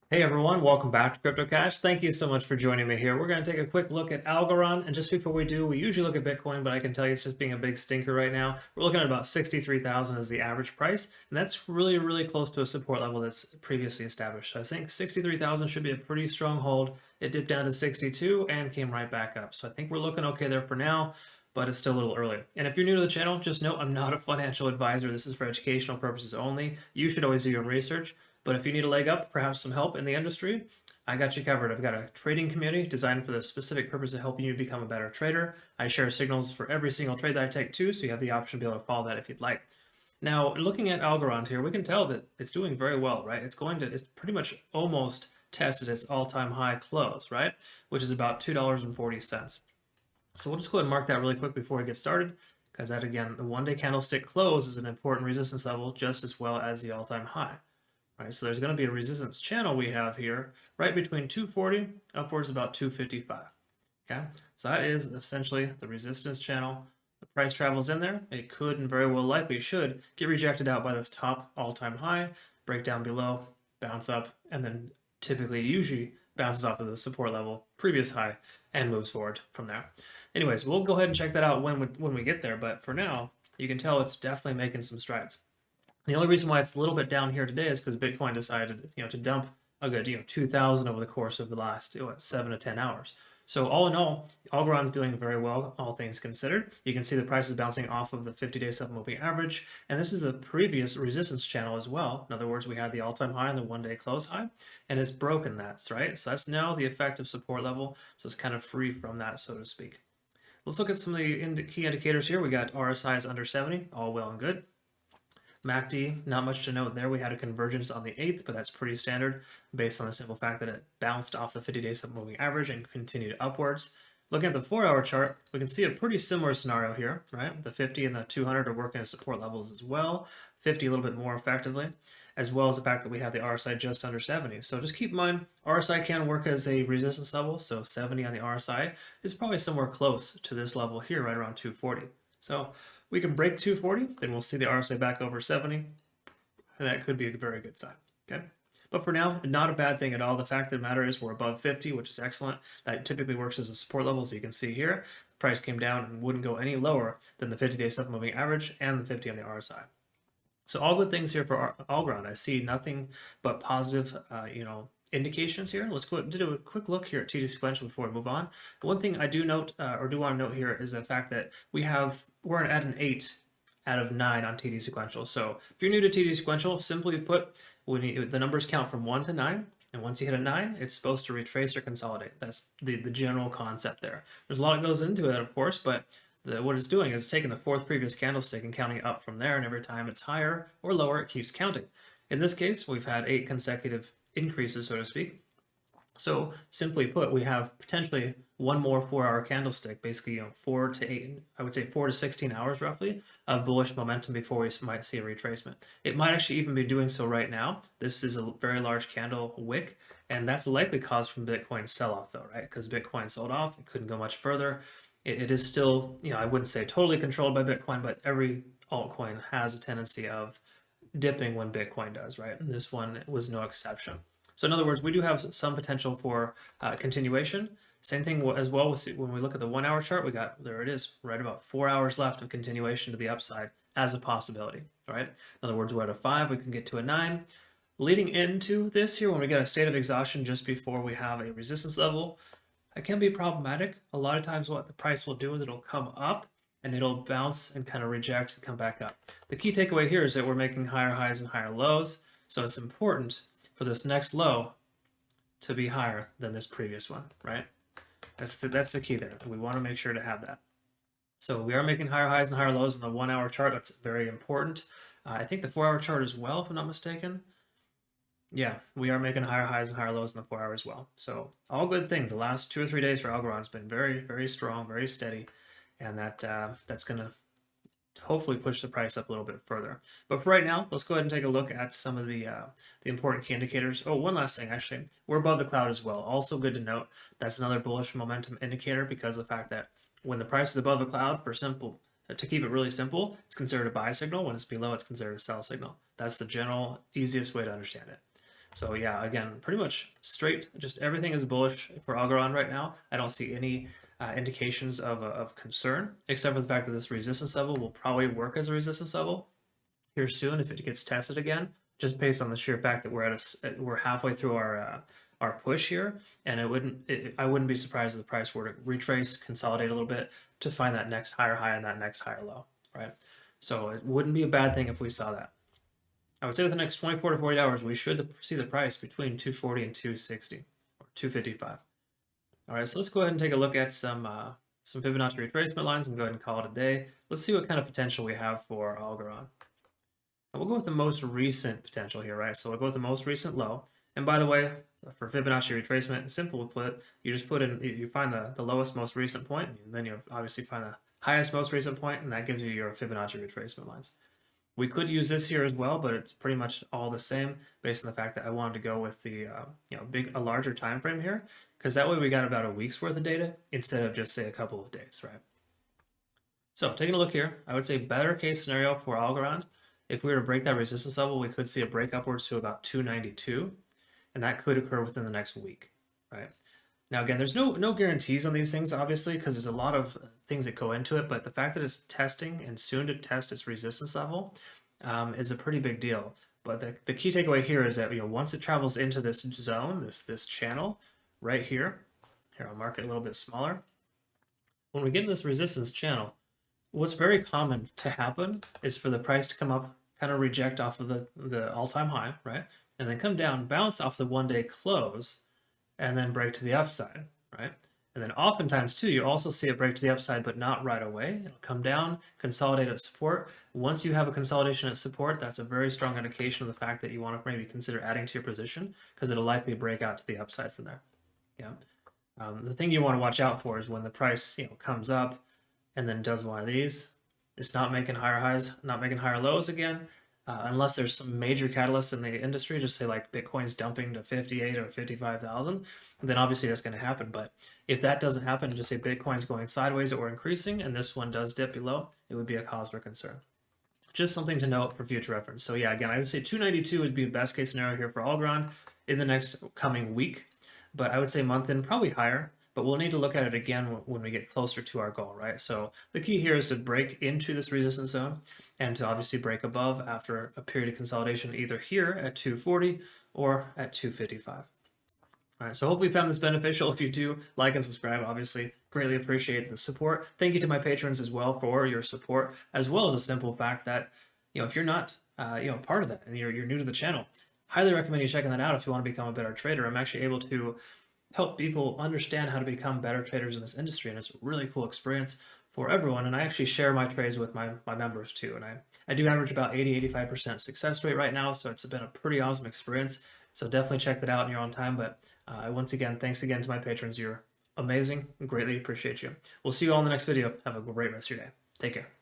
Hey everyone, welcome back to CryptoCache. Thank you so much for joining me here. We're going to take a quick look at Algorand, and just before we do, we usually look at Bitcoin, but I can tell you it's just being a big stinker right now. We're looking at about 63,000 as the average price, and that's really, really close to a support level that's previously established. So I think 63,000 should be a pretty strong hold. It dipped down to 62 and came right back up. So I think we're looking okay there for now, but it's still a little early. And if you're new to the channel, just know I'm not a financial advisor. This is for educational purposes only. You should always do your own research. But if you need a leg up, perhaps some help in the industry, I got you covered. I've got a trading community designed for the specific purpose of helping you become a better trader. I share signals for every single trade that I take too, so you have the option to be able to follow that if you'd like. Now, looking at Algorand here, we can tell that it's doing very well, right? It's pretty much almost tested its all-time high close, right? Which is about $2.40. So we'll just go ahead and mark that really quick before we get started, because that, again, the one-day candlestick close is an important resistance level just as well as the all-time high. Right, so there's going to be a resistance channel we have here right between 240 upwards about 255. Okay, so that is essentially the resistance channel. The price travels in there. It could and very well likely should get rejected out by this top all-time high, break down below, bounce up, and then usually bounces off of the support level, previous high, and moves forward from there. Anyways, we'll go ahead and check that out when we get there, but for now, you can tell it's definitely making some strides. The only reason why it's a little bit down here today is because Bitcoin decided, to dump a good, 2,000 over the course of the last 7 to 10 hours. So all in all, Algorand's doing very well, all things considered. You can see the price is bouncing off of the 50-day 7-moving average, and this is a previous resistance channel as well. In other words, we had the all-time high and the one-day close high, and it's broken that, right? So that's now the effective support level, so it's kind of free from that, so to speak. Let's look at some of the key indicators here. We got RSI is under 70, all well and good. MACD, not much to note there. We had a convergence on the 8th, but that's pretty standard based on the simple fact that it bounced off the 50-day moving average and continued upwards. Looking at the 4-hour chart, we can see a pretty similar scenario here, right? The 50 and the 200 are working as support levels as well, 50 a little bit more effectively, as well as the fact that we have the RSI just under 70. So just keep in mind, RSI can work as a resistance level, so 70 on the RSI is probably somewhere close to this level here, right around 240. So we can break 240, then we'll see the RSI back over 70, and that could be a very good sign. Okay, but for now, not a bad thing at all. The fact of the matter is we're above 50, which is excellent. That typically works as a support level, so you can see here, the price came down and wouldn't go any lower than the 50-day 7-moving average and the 50 on the RSI. So all good things here for Algorand. I see nothing but positive, indications here. Let's go do a quick look here at TD sequential before we move on. The one thing I do note or do want to note here is the fact that we're at an 8 out of 9 on TD sequential. So if you're new to TD sequential, simply put, the numbers count from 1 to 9. And once you hit a 9, it's supposed to retrace or consolidate. That's the general concept there. There's a lot that goes into it, of course, but what it's doing is taking the 4th previous candlestick and counting it up from there, and every time it's higher or lower, it keeps counting. In this case, we've had 8 consecutive increases, so to speak. So simply put, we have potentially one more 4-hour candlestick, basically 4 to 8, I would say 4 to 16 hours roughly of bullish momentum before we might see a retracement. It might actually even be doing so right now. This is a very large candle wick, and that's likely caused from Bitcoin sell-off though, right? Because Bitcoin sold off, it couldn't go much further. It is still, I wouldn't say totally controlled by Bitcoin, but every altcoin has a tendency of dipping when Bitcoin does, right? And this one was no exception. So in other words, we do have some potential for continuation. Same thing as well with when we look at the 1-hour chart, there it is, right about 4 hours left of continuation to the upside as a possibility, right? In other words, we're at a 5, we can get to a 9. Leading into this here, when we get a state of exhaustion just before we have a resistance level, it can be problematic. A lot of times what the price will do is it'll come up and it'll bounce and kind of reject and come back up. The key takeaway here is that we're making higher highs and higher lows, so it's important for this next low to be higher than this previous one, right? That's the key there. We want to make sure to have that. So we are making higher highs and higher lows in the 1-hour chart. That's very important. I think the 4-hour chart as well, if I'm not mistaken. Yeah, we are making higher highs and higher lows in the 4 hours as well. So all good things. The last 2 or 3 days for Algorand has been very, very strong, very steady, and that's going to hopefully push the price up a little bit further. But for right now, let's go ahead and take a look at some of the important key indicators. Oh, one last thing, actually. We're above the cloud as well. Also good to note, that's another bullish momentum indicator because of the fact that when the price is above the cloud, to keep it really simple, it's considered a buy signal. When it's below, it's considered a sell signal. That's the general, easiest way to understand it. So yeah, again, pretty much straight, just everything is bullish for Algorand right now. I don't see any indications of concern, except for the fact that this resistance level will probably work as a resistance level here soon if it gets tested again, just based on the sheer fact that we're halfway through our push here, and I wouldn't be surprised if the price were to retrace, consolidate a little bit to find that next higher high and that next higher low, right? So it wouldn't be a bad thing if we saw that. I would say within the next 24 to 40 hours, we should see the price between 240 and 260 or 255. All right, so let's go ahead and take a look at some Fibonacci retracement lines and go ahead and call it a day. Let's see what kind of potential we have for Algorand. And we'll go with the most recent potential here, right? So we'll go with the most recent low. And by the way, for Fibonacci retracement, simple put, you just put in, you find the lowest most recent point, and then you obviously find the highest most recent point, and that gives you your Fibonacci retracement lines. We could use this here as well, but it's pretty much all the same based on the fact that I wanted to go with the a larger time frame here, because that way we got about a week's worth of data instead of just say a couple of days, right? So taking a look here, I would say better case scenario for Algorand. If we were to break that resistance level, we could see a break upwards to about 292, and that could occur within the next week, right? Now, again, there's no guarantees on these things, obviously, because there's a lot of things that go into it, but the fact that it's testing and soon to test its resistance level is a pretty big deal. But the key takeaway here is that once it travels into this zone, this channel right here, I'll mark it a little bit smaller. When we get in this resistance channel, what's very common to happen is for the price to come up, kind of reject off of the all-time high, right? And then come down, bounce off the one-day close, and then break to the upside, right? And then oftentimes too, you also see it break to the upside, but not right away. It'll come down, consolidate at support. Once you have a consolidation at support, that's a very strong indication of the fact that you want to maybe consider adding to your position, because it'll likely break out to the upside from there. Yeah. The thing you want to watch out for is when the price comes up and then does one of these. It's not making higher highs, not making higher lows again. Unless there's some major catalyst in the industry, just say like Bitcoin's dumping to 58 or 55,000, then obviously that's going to happen. But if that doesn't happen, just say Bitcoin's going sideways or increasing, and this one does dip below, it would be a cause for concern. Just something to note for future reference. So yeah, again, I would say 292 would be the best case scenario here for Algorand in the next coming week. But I would say month in, probably higher. But we'll need to look at it again when we get closer to our goal, right? So the key here is to break into this resistance zone and to obviously break above after a period of consolidation, either here at 240 or at 255. All right, so hopefully you found this beneficial. If you do, like and subscribe, obviously. Greatly appreciate the support. Thank you to my patrons as well for your support, as well as a simple fact that, if you're not, part of that and you're new to the channel, highly recommend you checking that out if you want to become a better trader. I'm actually able to help people understand how to become better traders in this industry, and it's a really cool experience for everyone. And I actually share my trades with my members too, and I do average about 80-85% success rate right now, so it's been a pretty awesome experience. So definitely check that out in your own time. But once again, thanks again to my patrons. You're amazing. Greatly appreciate you. We'll see you all in the next video. Have a great rest of your day. Take care.